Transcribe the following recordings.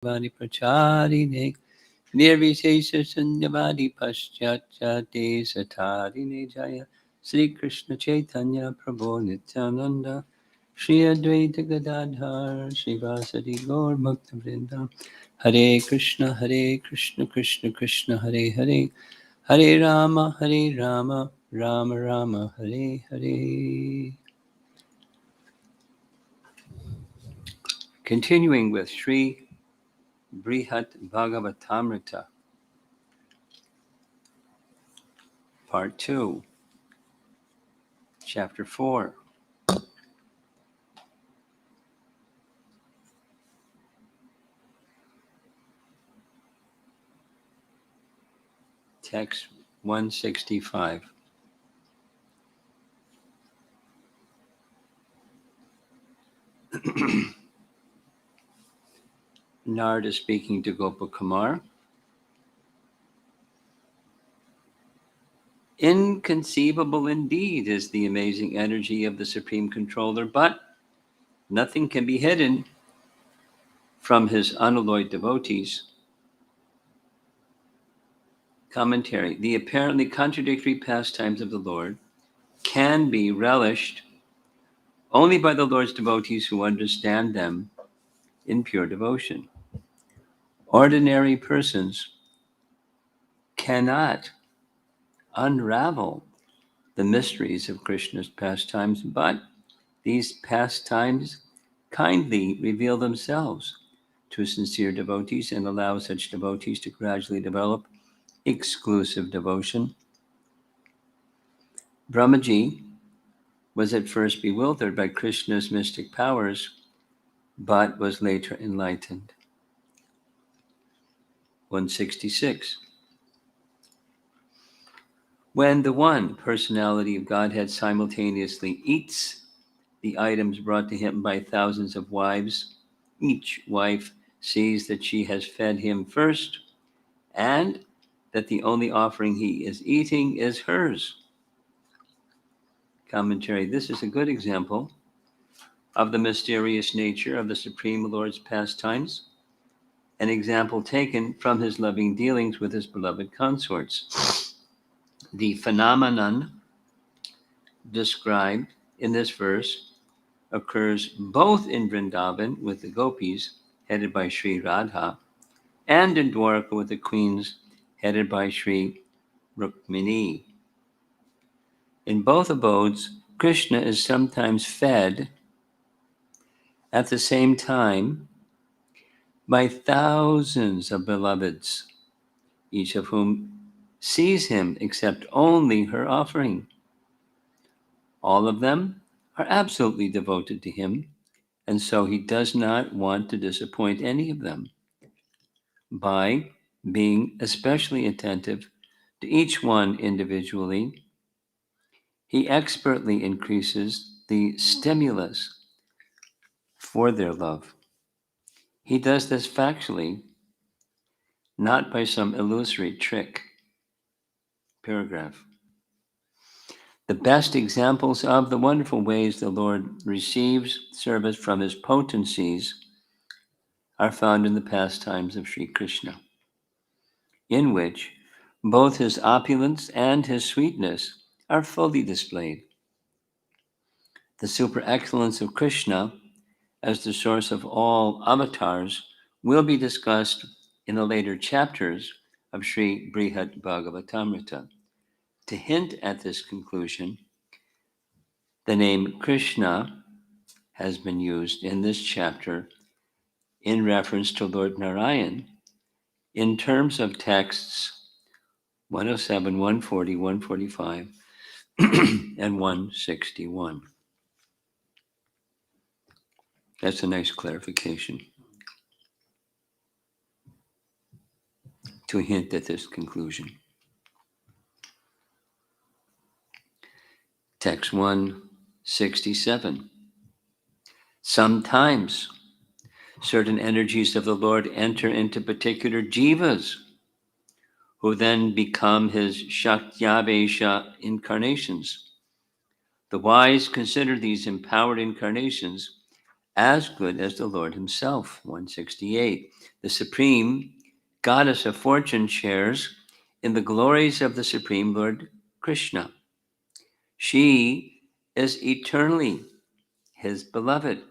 Vani Pracharine Nirvishesha Sanyavadi Paschachate Satarine Jaya Sri Krishna Chaitanya Prabhu Nityananda Shri Advaita Gadadhar Shivasadi Gaur Bhakta Vrinda Hare Krishna Krishna Krishna Hare Hare Hare Rama Rama Rama Hare Hare. Continuing with Sri Brhad Bhagavatamrita, Part 2, Chapter 4. Text 165. Narada speaking to Gopakumar. Inconceivable indeed is the amazing energy of the Supreme Controller, but nothing can be hidden from his unalloyed devotees. Commentary. The apparently contradictory pastimes of the Lord can be relished only by the Lord's devotees who understand them in pure devotion. Ordinary persons cannot unravel the mysteries of Krishna's pastimes, but these pastimes kindly reveal themselves to sincere devotees and allow such devotees to gradually develop exclusive devotion. Brahmaji was at first bewildered by Krishna's mystic powers, but was later enlightened. 166. When the one personality of Godhead simultaneously eats the items brought to him by thousands of wives, each wife sees that she has fed him first and that the only offering he is eating is hers. Commentary. This is a good example of the mysterious nature of the Supreme Lord's pastimes, an example taken from his loving dealings with his beloved consorts. The phenomenon described in this verse occurs both in Vrindavan with the gopis, headed by Sri Radha, and in Dwarka with the queens, headed by Sri Rukmini. In both abodes, Krishna is sometimes fed at the same time by thousands of beloveds, each of whom sees him accept only her offering. All of them are absolutely devoted to him, and so he does not want to disappoint any of them. By being especially attentive to each one individually, he expertly increases the stimulus for their love. He does this factually, not by some illusory trick. Paragraph. The best examples of the wonderful ways the Lord receives service from his potencies are found in the pastimes of Sri Krishna, in which both his opulence and his sweetness are fully displayed. The super excellence of Krishna as the source of all avatars will be discussed in the later chapters of Sri Brihad Bhagavatamrita. To hint at this conclusion, the name Krishna has been used in this chapter in reference to Lord Narayan in terms of texts 107, 140, 145, and 161. That's a nice clarification to hint at this conclusion. Text 167. Sometimes certain energies of the Lord enter into particular jivas, who then become his Shakyavesha incarnations. The wise consider these empowered incarnations as good as the Lord himself. 168. The supreme goddess of fortune shares in the glories of the supreme Lord Krishna. She is eternally his beloved,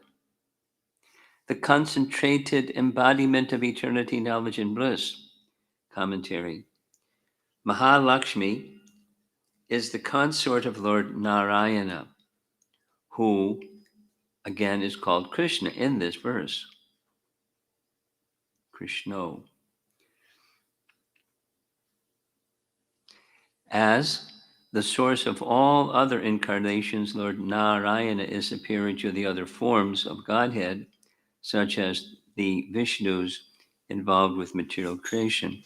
the concentrated embodiment of eternity, knowledge, and bliss. Commentary. Mahalakshmi is the consort of Lord Narayana, who again is called Krishna in this verse. Krishno. As the source of all other incarnations, Lord Narayana is superior to the other forms of Godhead, such as the Vishnus involved with material creation.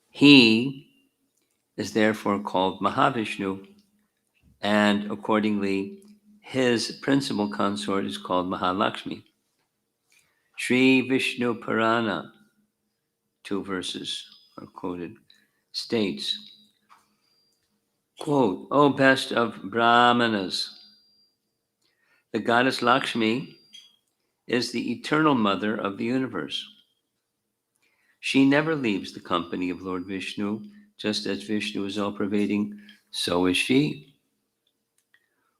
He is therefore called Mahavishnu, and accordingly, his principal consort is called Mahalakshmi. Sri Vishnu Purana, 2 verses are quoted, states, quote, O best of Brahmanas, the goddess Lakshmi is the eternal mother of the universe. She never leaves the company of Lord Vishnu. Just as Vishnu is all-pervading, so is she.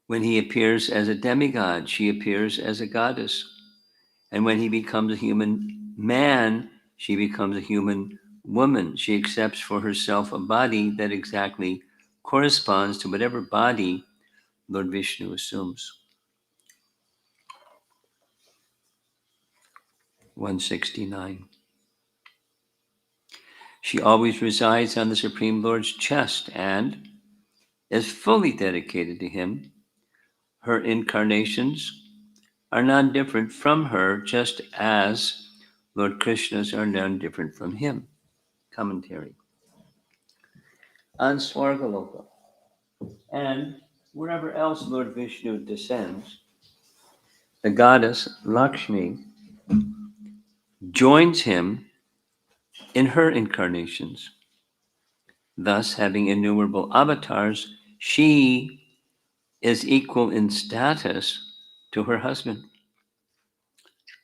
When he appears as a demigod, she appears as a goddess. And when he becomes a human man, she becomes a human woman. She accepts for herself a body that exactly corresponds to whatever body Lord Vishnu assumes. 169. She always resides on the Supreme Lord's chest and is fully dedicated to him. Her incarnations are none different from her, just as Lord Krishna's are none different from him. Commentary. On Swargaloka and wherever else Lord Vishnu descends, the goddess Lakshmi joins him in her incarnations. Thus, having innumerable avatars, she is equal in status to her husband.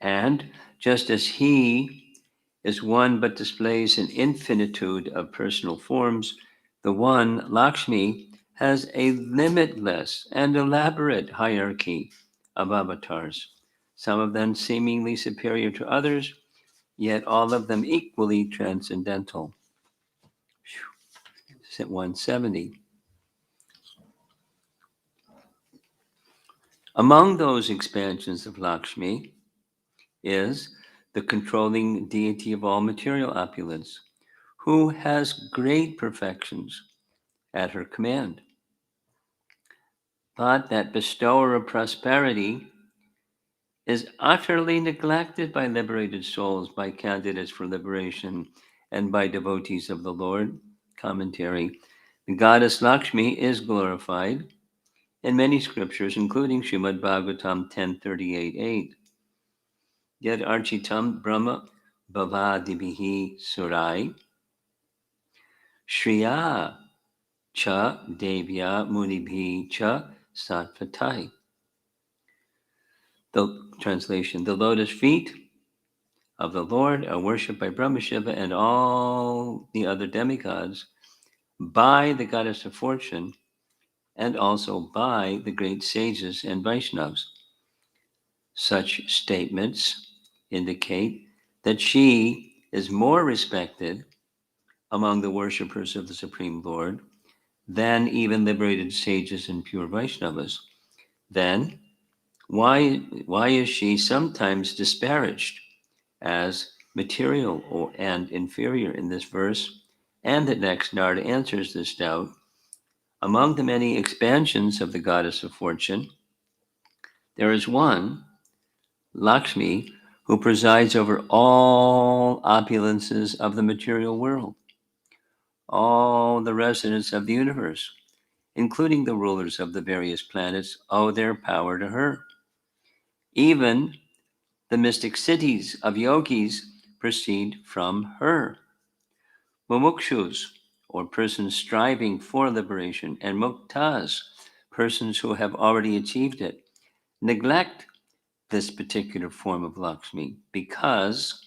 And just as he is one but displays an infinitude of personal forms, the one, Lakshmi, has a limitless and elaborate hierarchy of avatars, some of them seemingly superior to others, yet all of them equally transcendental. 170. Among those expansions of Lakshmi is the controlling deity of all material opulence, who has great perfections at her command. But that bestower of prosperity is utterly neglected by liberated souls, by candidates for liberation, and by devotees of the Lord. Commentary. The goddess Lakshmi is glorified in many scriptures, including Srimad Bhagavatam 10:38-8. Yet architam brahma bhavadibihi surai shriya cha devya munibhi cha sattvatai. The translation, the lotus feet of the Lord are worshipped by Brahma, Shiva, and all the other demigods, by the goddess of fortune, and also by the great sages and Vaishnavas. Such statements indicate that she is more respected among the worshippers of the Supreme Lord than even liberated sages and pure Vaishnavas. Then, why is she sometimes disparaged as material and inferior in this verse? And the next, Narada answers this doubt. Among the many expansions of the goddess of fortune, there is one, Lakshmi, who presides over all opulences of the material world, all the residents of the universe, including the rulers of the various planets, owe their power to her. Even the mystic cities of yogis proceed from her. Mumukshus, or persons striving for liberation, and muktas, persons who have already achieved it, neglect this particular form of Lakshmi, because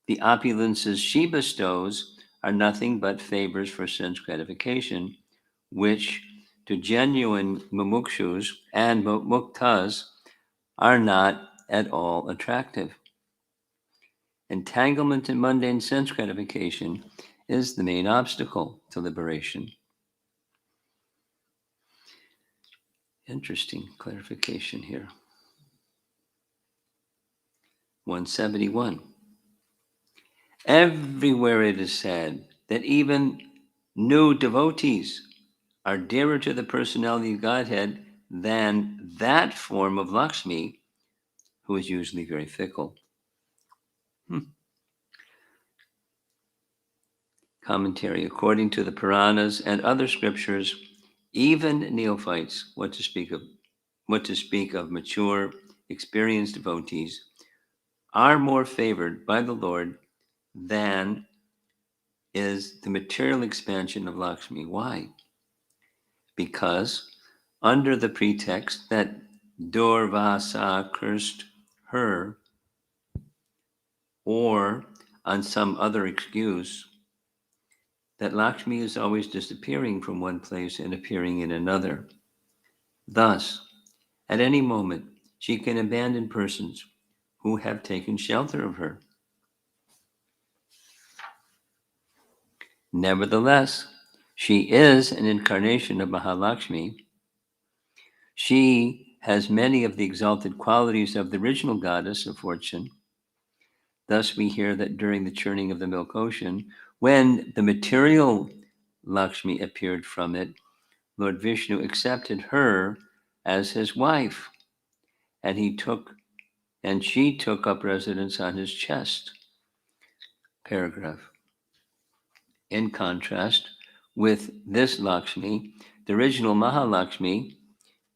the opulences she bestows are nothing but favors for sense gratification, which to genuine mumukshus and muktas are not at all attractive. Entanglement in mundane sense gratification is the main obstacle to liberation. Interesting clarification here. 171. Everywhere it is said that even new devotees are dearer to the personality of Godhead than that form of Lakshmi, who is usually very fickle. Commentary. According to the Puranas and other scriptures, even neophytes, what to speak of mature, experienced devotees, are more favored by the Lord than is the material expansion of Lakshmi. Why? Because under the pretext that Durvasa cursed her, or on some other excuse, that Lakshmi is always disappearing from one place and appearing in another. Thus, at any moment, she can abandon persons who have taken shelter of her. Nevertheless, she is an incarnation of Mahalakshmi. She has many of the exalted qualities of the original goddess of fortune. Thus, we hear that during the churning of the milk ocean, when the material Lakshmi appeared from it, Lord Vishnu accepted her as his wife, and she took up residence on his chest. Paragraph. In contrast with this Lakshmi, the original Mahalakshmi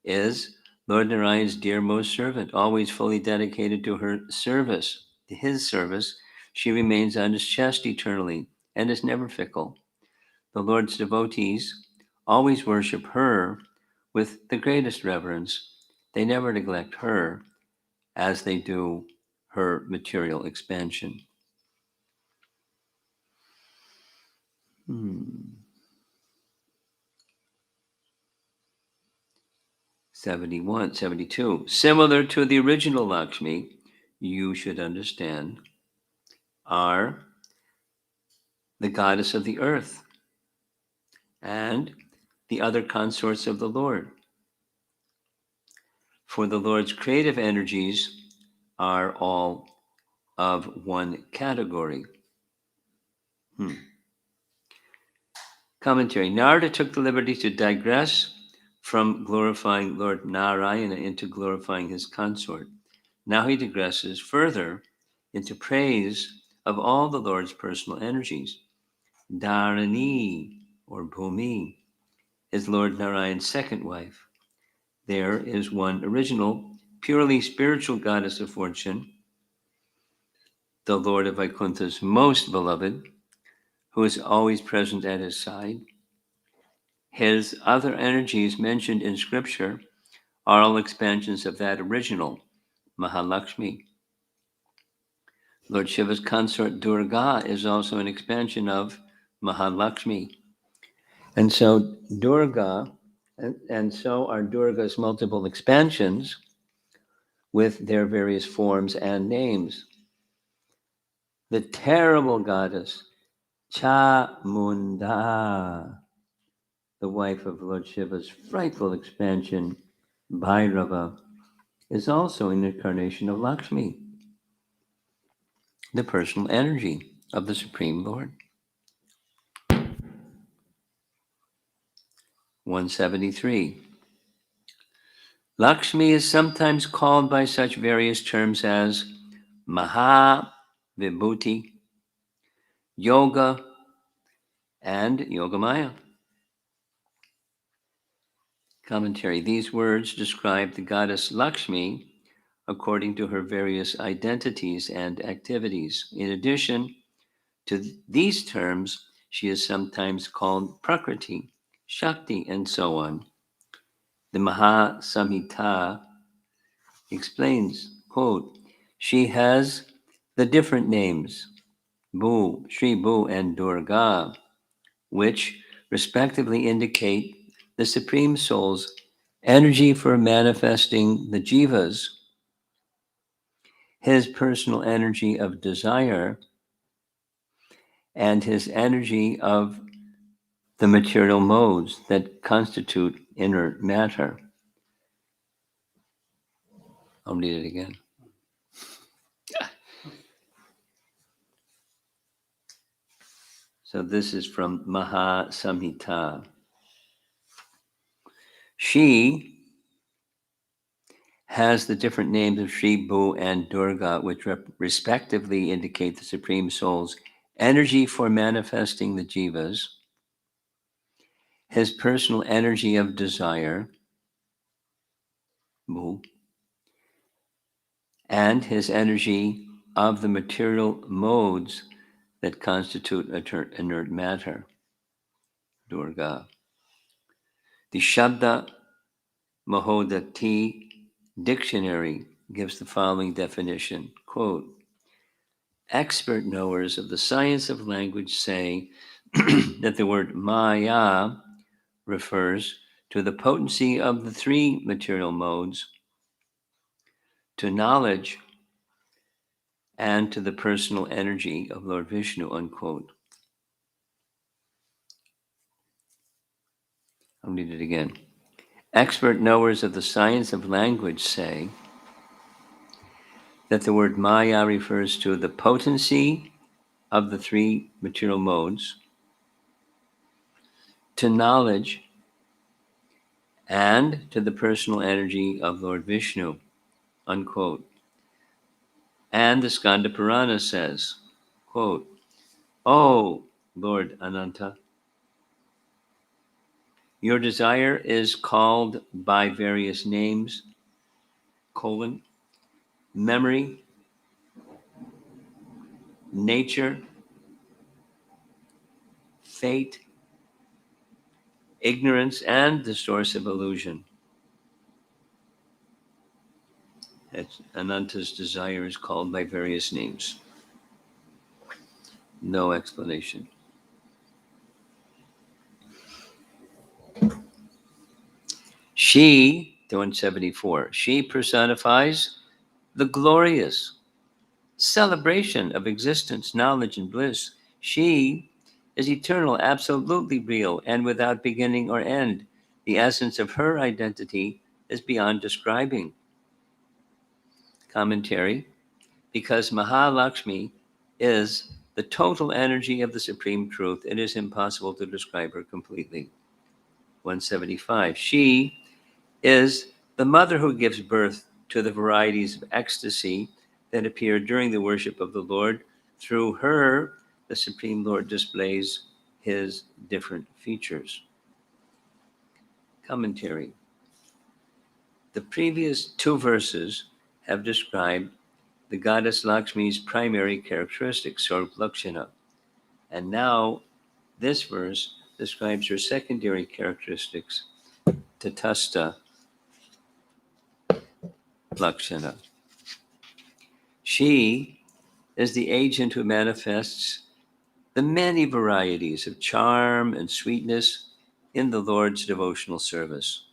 is Lord Narayan's dearmost servant, always fully dedicated to her service. To his service, she remains on his chest eternally and is never fickle. The Lord's devotees always worship her with the greatest reverence. They never neglect her as they do her material expansion. 72. Similar to the original Lakshmi, you should understand, are the goddess of the earth and the other consorts of the Lord. For the Lord's creative energies are all of one category. Commentary. Narada took the liberty to digress from glorifying Lord Narayana into glorifying his consort. Now he digresses further into praise of all the Lord's personal energies. Dharani, or Bhumi, is Lord Narayan's second wife. There is one original, purely spiritual goddess of fortune, the Lord of Vaikuntha's most beloved, who is always present at his side. His other energies mentioned in scripture are all expansions of that original, Mahalakshmi. Lord Shiva's consort Durga is also an expansion of Mahalakshmi. And so Durga, and so are Durga's multiple expansions with their various forms and names. The terrible goddess Chamunda, the wife of Lord Shiva's frightful expansion, Bhairava, is also an incarnation of Lakshmi, the personal energy of the Supreme Lord. 173. Lakshmi is sometimes called by such various terms as Maha Vibhuti, Yoga, and Yogamaya. Commentary. These words describe the goddess Lakshmi according to her various identities and activities. In addition to these terms, she is sometimes called Prakriti, Shakti, and so on. The Maha Samhita He explains, quote, she has the different names, Bhu, Sri Bhu, and Durga, which respectively indicate the Supreme Soul's energy for manifesting the jivas, his personal energy of desire, and his energy of the material modes that constitute inert matter. I'll read it again. So this is from Maha Samhita. She has the different names of Shri, Bhu, and Durga, which respectively indicate the Supreme Soul's energy for manifesting the jivas, his personal energy of desire, Bhu, and his energy of the material modes that constitute inert matter, Durga. The Shabda Mahodati dictionary gives the following definition, quote, expert knowers of the science of language say that the word Maya refers to the potency of the three material modes, to knowledge, and to the personal energy of Lord Vishnu, unquote. I'll read it again. Expert knowers of the science of language say that the word Maya refers to the potency of the three material modes, to knowledge, and to the personal energy of Lord Vishnu, unquote. And the Skanda Purana says, quote, O Lord Ananta, your desire is called by various names, colon, memory, nature, fate, ignorance, and the source of illusion. Ananta's desire is called by various names. No explanation. She, 174, she personifies the glorious celebration of existence, knowledge, and bliss. She is eternal, absolutely real, and without beginning or end. The essence of her identity is beyond describing. Commentary. Because Mahalakshmi is the total energy of the Supreme Truth, it is impossible to describe her completely. 175. She is the mother who gives birth to the varieties of ecstasy that appear during the worship of the Lord. Through her, the Supreme Lord displays his different features. Commentary. The previous two verses have described the goddess Lakshmi's primary characteristics, Swarup Lakshana. And now this verse describes her secondary characteristics, Tatastha Lakshana. She is the agent who manifests the many varieties of charm and sweetness in the Lord's devotional service.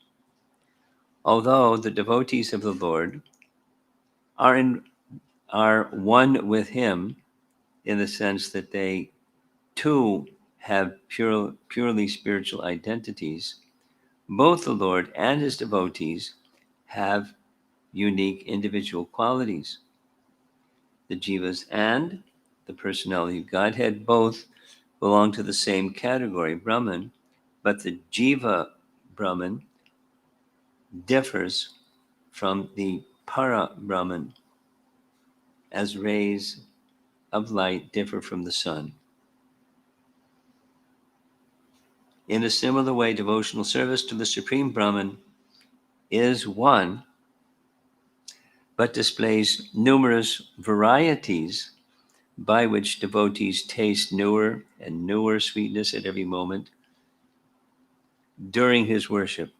Although the devotees of the Lord are one with him in the sense that they too have purely spiritual identities, both the Lord and his devotees have unique individual qualities. The jivas and the personality of Godhead both belong to the same category, Brahman, but the jiva Brahman differs from the para Brahman as rays of light differ from the sun. In a similar way, devotional service to the Supreme Brahman is one, but displays numerous varieties by which devotees taste newer and newer sweetness at every moment during his worship.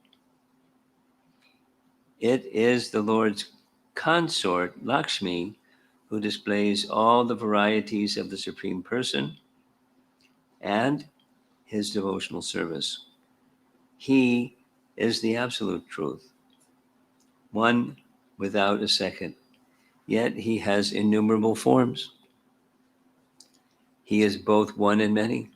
It is the Lord's consort, Lakshmi, who displays all the varieties of the Supreme Person and his devotional service. He is the absolute truth, one without a second. Yet he has innumerable forms. He is both one and many.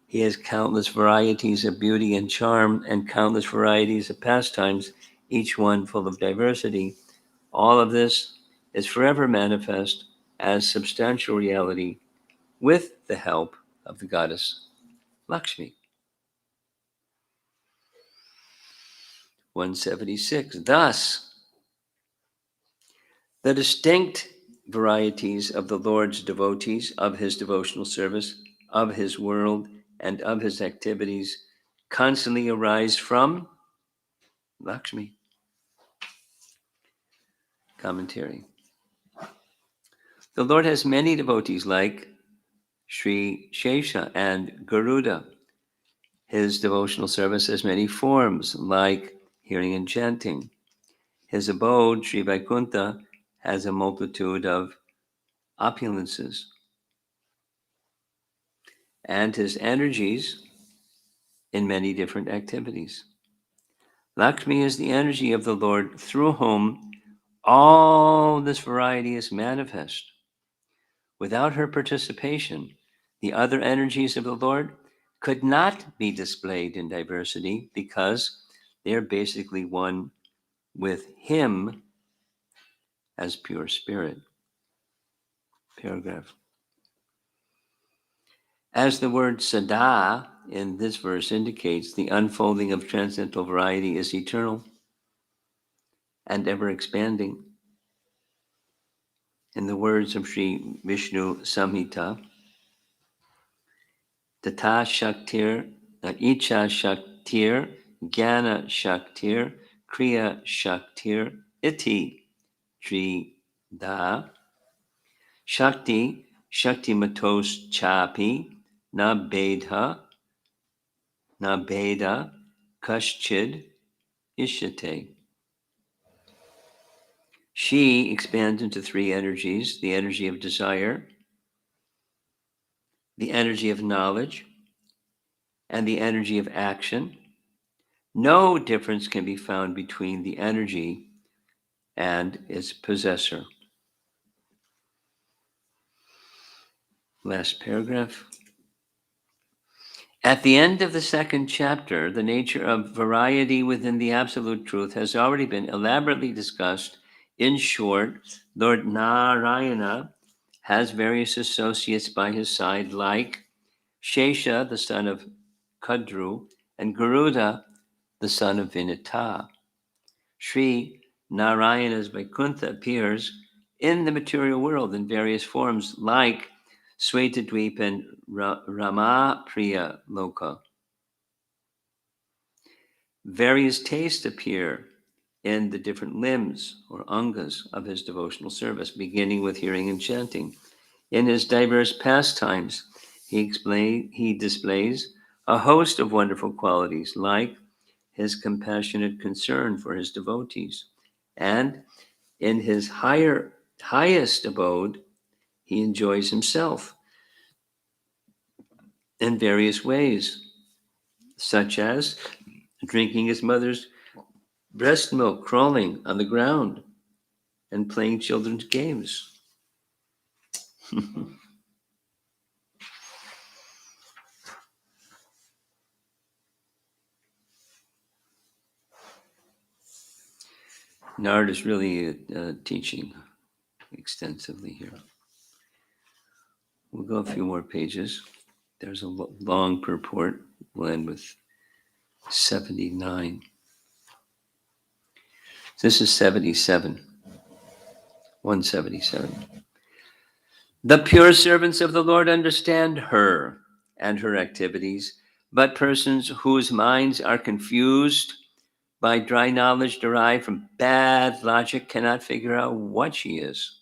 He has countless varieties of beauty and charm and countless varieties of pastimes, each one full of diversity. All of this is forever manifest as substantial reality with the help of the goddess Lakshmi. 176. Thus, the distinct varieties of the Lord's devotees, of his devotional service, of his world, and of his activities constantly arise from Lakshmi. Commentary. The Lord has many devotees like Sri Shesha and Garuda. His devotional service has many forms like hearing and chanting. His abode, Sri Vaikuntha, has a multitude of opulences. And his energies in many different activities. Lakshmi is the energy of the Lord through whom all this variety is manifest. Without her participation, the other energies of the Lord could not be displayed in diversity because they are basically one with him as pure spirit. Paragraph. As the word sada in this verse indicates, the unfolding of transcendental variety is eternal and ever expanding. In the words of Sri Vishnu Samhita, Tata Shaktir, Icha Shaktir, Jnana Shaktir, Kriya Shaktir, Iti Tri Da, Shakti, Shakti Matos Chapi, Na Bedha, Kaschid, Ishate. She expands into three energies: the energy of desire, the energy of knowledge, and the energy of action. No difference can be found between the energy and its possessor. Last paragraph. At the end of the second chapter, the nature of variety within the Absolute Truth has already been elaborately discussed. In short, Lord Narayana has various associates by his side, like Shesha, the son of Kadru, and Garuda, the son of Vinita. Sri Narayana's Vaikuntha appears in the material world in various forms, like Svetadweep and Ramapriya Loka. Various tastes appear in the different limbs or angas of his devotional service, beginning with hearing and chanting. In his diverse pastimes, he displays a host of wonderful qualities, like his compassionate concern for his devotees. And in his highest abode, he enjoys himself in various ways, such as drinking his mother's breast milk, crawling on the ground, and playing children's games. Nard is really teaching extensively here. We'll go a few more pages. There's a long purport. We'll end with 79. This is 77. 177. The pure servants of the Lord understand her and her activities, but persons whose minds are confused by dry knowledge derived from bad logic cannot figure out what she is.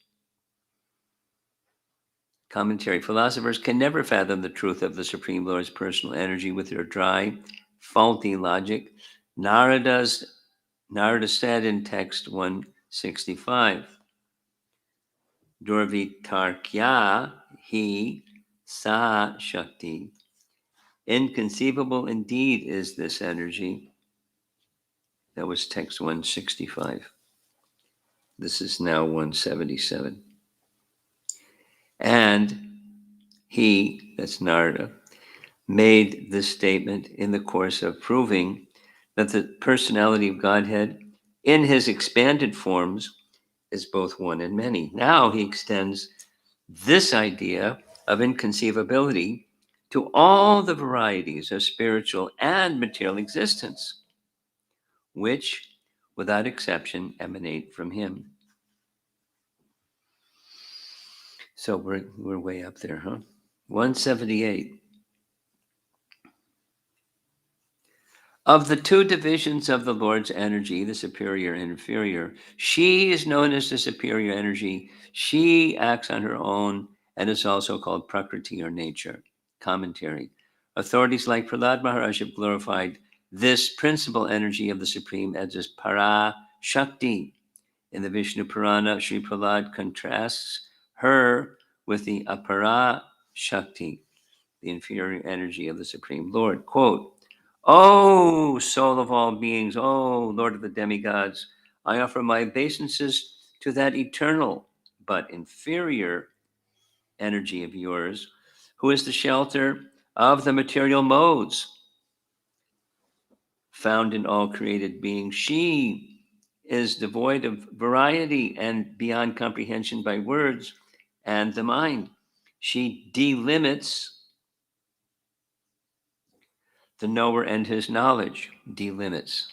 Commentary. Philosophers can never fathom the truth of the Supreme Lord's personal energy with their dry, faulty logic. Narada said in text 1 65. Durvitarkya hi sa shakti. Inconceivable indeed is this energy. That was text 165. This is now 177. And he, that's Narada, made this statement in the course of proving that the personality of Godhead in his expanded forms is both one and many. Now he extends this idea of inconceivability to all the varieties of spiritual and material existence, which, without exception, emanate from him. So we're way up there, huh? 178. Of the two divisions of the Lord's energy, the superior and inferior, she is known as the superior energy. She acts on her own and is also called Prakriti or nature. Commentary. Authorities like Prahlad Maharaj have glorified this principal energy of the Supreme as this Para Shakti. In the Vishnu Purana, Sri Prahlad contrasts her with the Apara Shakti, the inferior energy of the Supreme Lord. Quote, O soul of all beings, O Lord of the demigods, I offer my obeisances to that eternal but inferior energy of yours, who is the shelter of the material modes found in all created beings. She is devoid of variety and beyond comprehension by words and the mind. She delimits the knower and his knowledge. Delimits.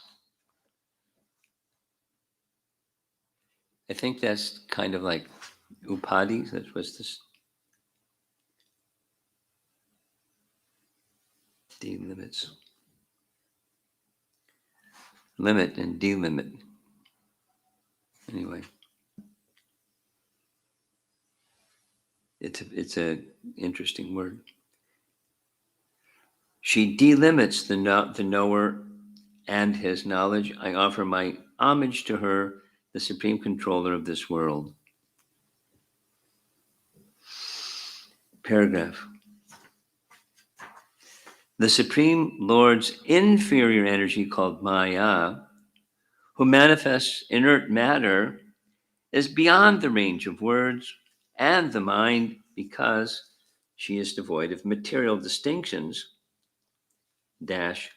I think that's kind of like upadhi. That's what's this delimits. Limit and delimit. Anyway, it's a interesting word. She delimits the knower and his knowledge. I offer my homage to her, the supreme controller of this world. Paragraph. The Supreme Lord's inferior energy, called Maya, who manifests inert matter, is beyond the range of words and the mind because she is devoid of material distinctions, dash,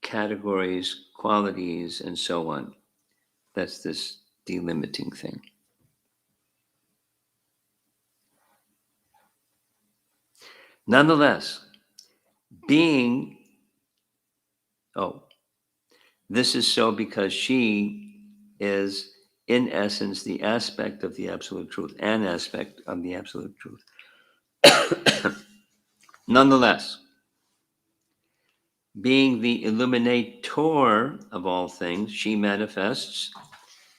categories, qualities, and so on. That's this delimiting thing. Nonetheless, being, this is so because she is, in essence, the aspect of the absolute truth, an aspect of the absolute truth. Nonetheless, being the illuminator of all things, she manifests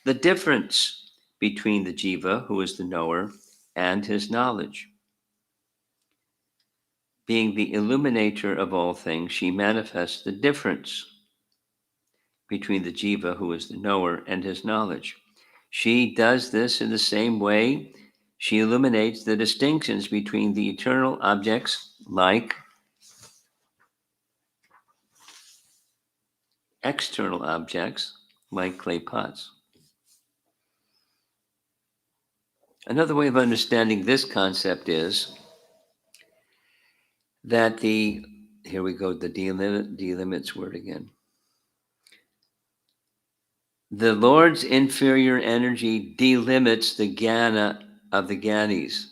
the difference between the jiva, who is the knower, and his knowledge. Being the illuminator of all things, she manifests the difference between the jiva, who is the knower, and his knowledge. She does this in the same way she illuminates the distinctions between the eternal objects like external objects like clay pots. Another way of understanding this concept is that here we go, the delimits word again. The Lord's inferior energy delimits the jnana of the jnanis,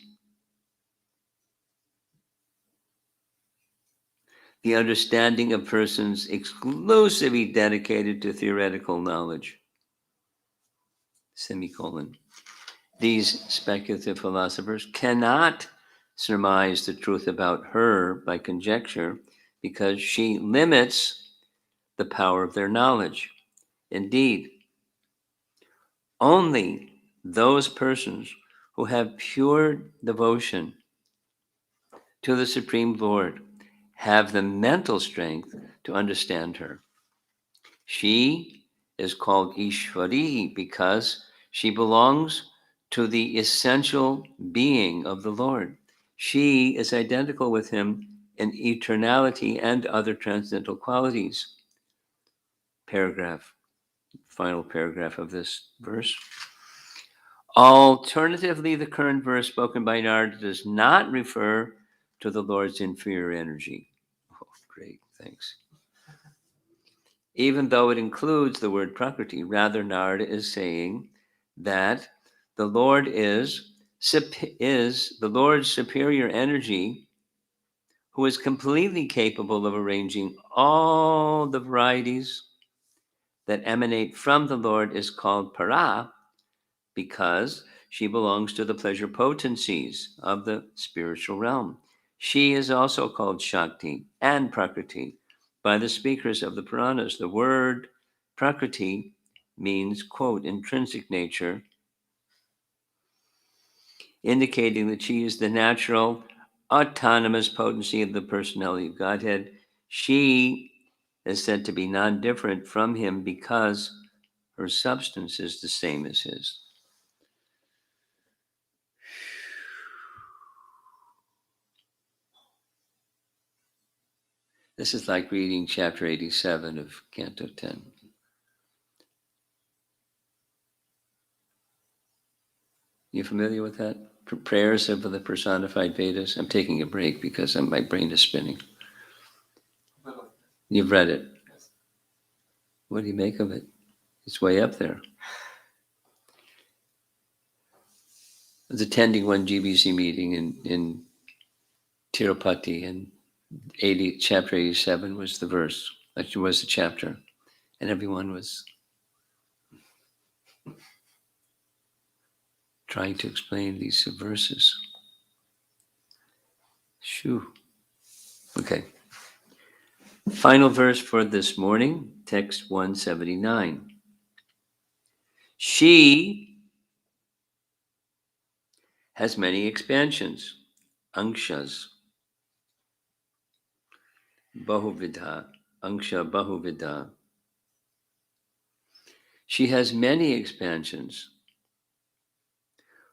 the understanding of persons exclusively dedicated to theoretical knowledge. Semicolon. These speculative philosophers cannot surmise the truth about her by conjecture because she limits the power of their knowledge. Indeed, only those persons who have pure devotion to the Supreme Lord have the mental strength to understand her. She is called Ishvari because She belongs to the essential being of the Lord. She is identical with him in eternality and other transcendental qualities. Paragraph, final paragraph of this verse. Alternatively, the current verse spoken by Narada does not refer to the Lord's inferior energy. Oh, great, thanks. Even though it includes the word Prakriti, rather Narada is saying that the Lord is the Lord's superior energy, who is completely capable of arranging all the varieties that emanate from the Lord, is called Para, because she belongs to the pleasure potencies of the spiritual realm. She is also called Shakti and Prakriti by the speakers of the Puranas. The word Prakriti means, quote, intrinsic nature, indicating that she is the natural, autonomous potency of the personality of Godhead. She is said to be non-different from him because her substance is the same as his. This is like reading chapter 87 of Canto 10. You familiar with that? Prayers of the personified Vedas. I'm taking a break because my brain is spinning. You've read it. What do you make of it? It's way up there. I was attending one GBC meeting in Tirupati, and chapter 87 was the verse. Actually, was the chapter. And everyone was trying to explain these verses. Shoo. Okay. Final verse for this morning, text 179. She has many expansions, angshas, bahuvidha, anksha bahuvidha. She has many expansions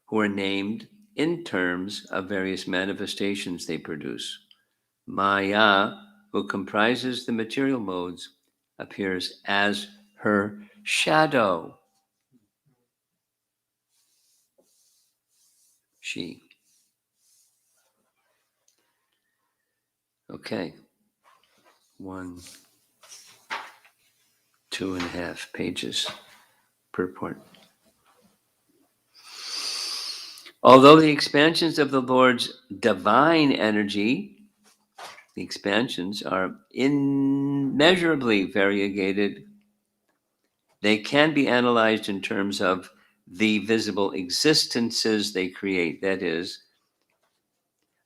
who are named in terms of various manifestations they produce. Maya, who comprises the material modes, appears as her shadow. She. Okay. 2.5 pages purport. Although the expansions of the Lord's divine energy, the expansions are immeasurably variegated, they can be analyzed in terms of the visible existences they create, that is,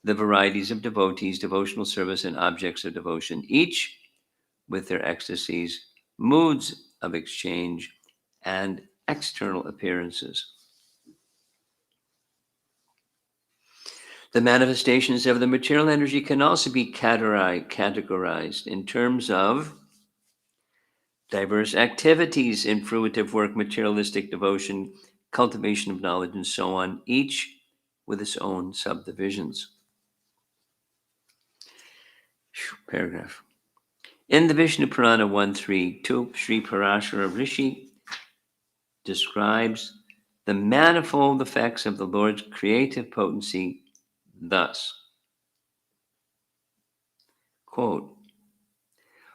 the varieties of devotees, devotional service, and objects of devotion, each with their ecstasies, moods of exchange, and external appearances. The manifestations of the material energy can also be categorized in terms of diverse activities in fruitive work, materialistic devotion, cultivation of knowledge, and so on, each with its own subdivisions. Paragraph. In the Vishnu Purana 1.3.2, Sri Parashara Rishi describes the manifold effects of the Lord's creative potency thus, quote,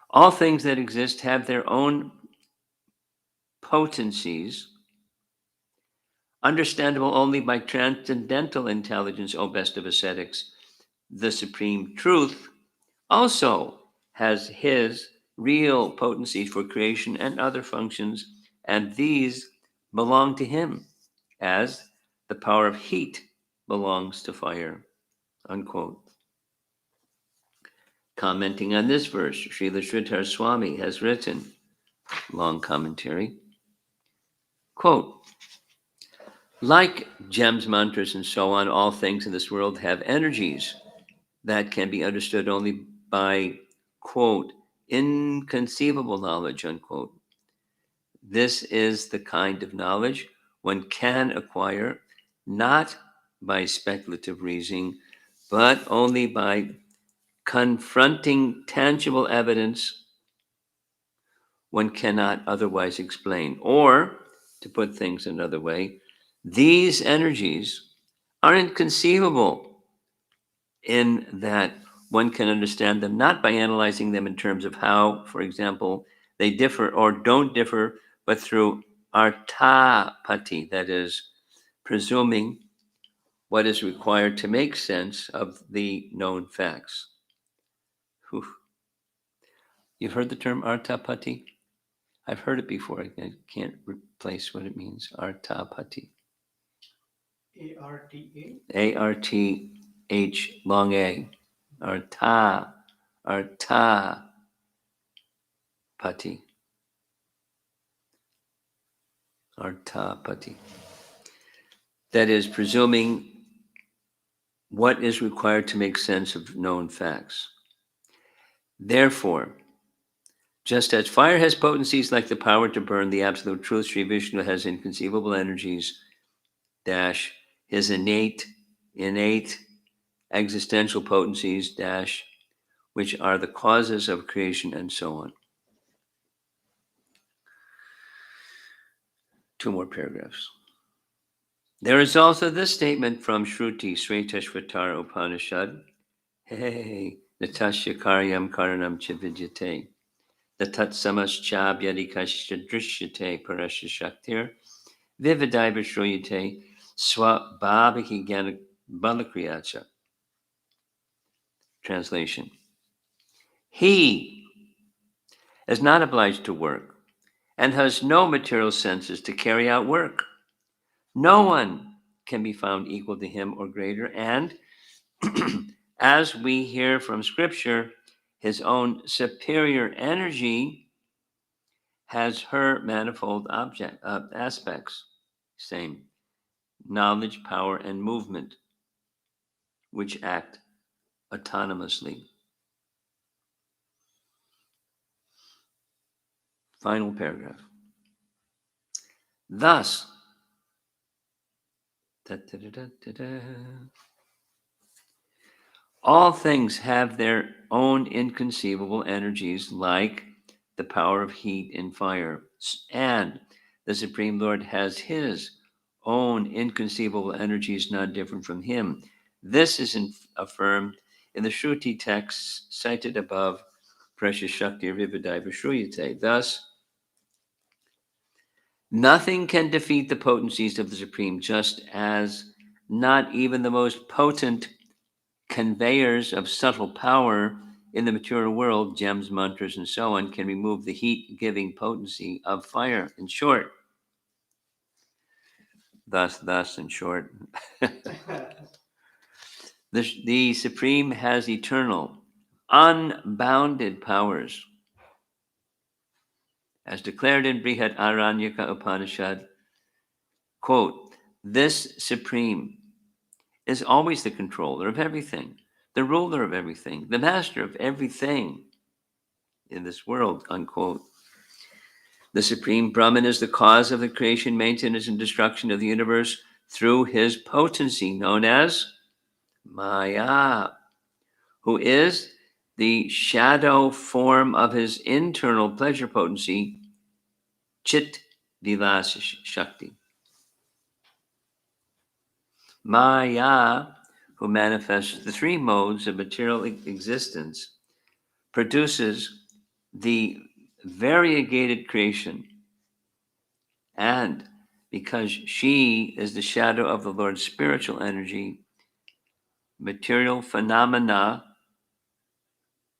all things that exist have their own potencies, understandable only by transcendental intelligence, O best of ascetics. The supreme truth also has his real potencies for creation and other functions, and these belong to him, as the power of heat belongs to fire, unquote. Commenting on this verse, Srila Sridhar Swami has written, long commentary, quote, like gems, mantras, and so on, all things in this world have energies that can be understood only by, quote, inconceivable knowledge, unquote. This is the kind of knowledge one can acquire not by speculative reasoning, but only by confronting tangible evidence one cannot otherwise explain. Or, to put things another way, these energies are inconceivable in that one can understand them not by analyzing them in terms of how, for example, they differ or don't differ, but through artapati, that is, presuming what is required to make sense of the known facts. Whew. You've heard the term artapati? I've heard it before. I can't replace what it means. Artapati. ARTA? ARTH, long A. Artapati. Artapati. That is, presuming what is required to make sense of known facts. Therefore, just as fire has potencies like the power to burn, the absolute truth, Sri Vishnu has inconceivable energies, dash, his innate existential potencies, dash, which are the causes of creation, and so on. Two more paragraphs. There is also this statement from Shruti, Svetashvatara Upanishad, hey, Natasya Karyam Karanam Chividyate, the Tatsamas Chabyadikashya Drishyate Parasya Shaktir, Vividaiva Shruyate, Swabhaviki Gana Balakriyacha. Translation. He is not obliged to work and has no material senses to carry out work. No one can be found equal to him or greater, and as we hear from Scripture, his own superior energy has her manifold aspects, same knowledge, power, and movement, which act autonomously. Final paragraph. Thus, all things have their own inconceivable energies, like the power of heat and fire, and the Supreme Lord has his own inconceivable energies not different from him. This is affirmed in the Shruti texts cited above, Precious Shakti Vividaiva Shruyate. Thus, nothing can defeat the potencies of the Supreme, just as not even the most potent conveyors of subtle power in the material world, gems, mantras, and so on, can remove the heat-giving potency of fire. In short, thus, in short, the Supreme has eternal, unbounded powers. As declared in Brhad Aranyaka Upanishad, quote, this Supreme is always the controller of everything, the ruler of everything, the master of everything in this world, unquote. The Supreme Brahman is the cause of the creation, maintenance, and destruction of the universe through his potency, known as Maya, who is the shadow form of his internal pleasure potency, Chit Vilas Shakti. Maya, who manifests the three modes of material existence, produces the variegated creation. And because she is the shadow of the Lord's spiritual energy, material phenomena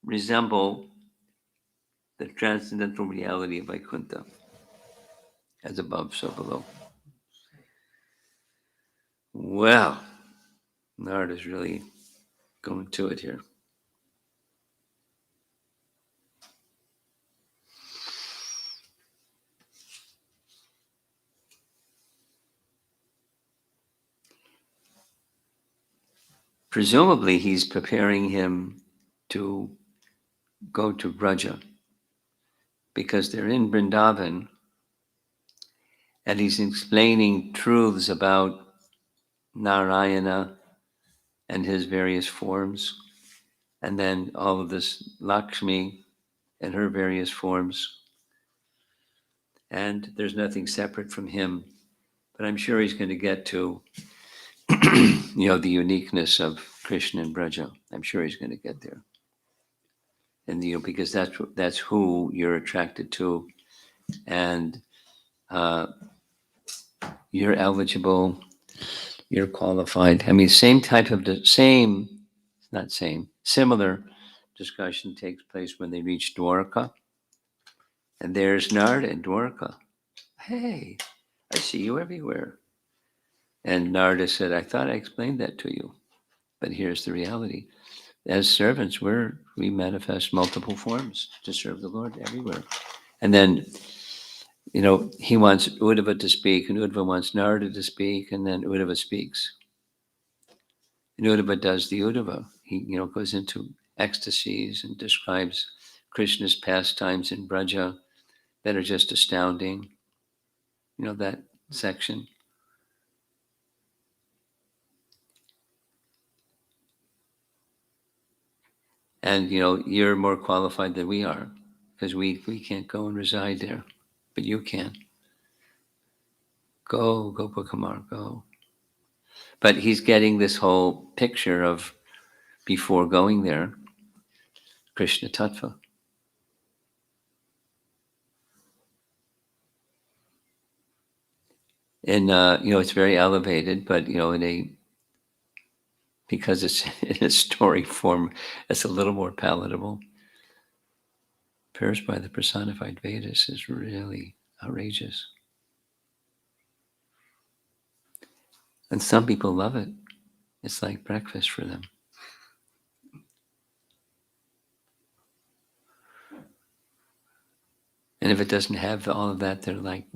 resemble the transcendental reality of Vaikuntha, as above, so below. Well, Narada's really going to it here. Presumably, he's preparing him to go to Braja because they're in Vrindavan, And he's explaining truths about Narayana and his various forms, and then all of this Lakshmi and her various forms. And there's nothing separate from him. But I'm sure he's going to get to, the uniqueness of Krishna and Braja. I'm sure he's going to get there. And because that's who you're attracted to, and you're eligible, you're qualified. I mean, similar discussion takes place when they reach Dwarka. And there's Narada in Dwarka. Hey, I see you everywhere. And Narada said, I thought I explained that to you. But here's the reality. As servants, we manifest multiple forms to serve the Lord everywhere. And then, he wants Uddhava to speak, and Uddhava wants Narada to speak, and then Uddhava speaks. And Uddhava does the Uddhava. He, goes into ecstasies and describes Krishna's pastimes in Braja that are just astounding. That section. And, you're more qualified than we are, because we can't go and reside there, but you can. Go, Gopakumar, go. But he's getting this whole picture of, before going there, Krishna Tattva. And, it's very elevated, but, because it's in a story form, it's a little more palatable. Prayers by the personified Vedas is really outrageous. And some people love it. It's like breakfast for them. And if it doesn't have all of that, they're like,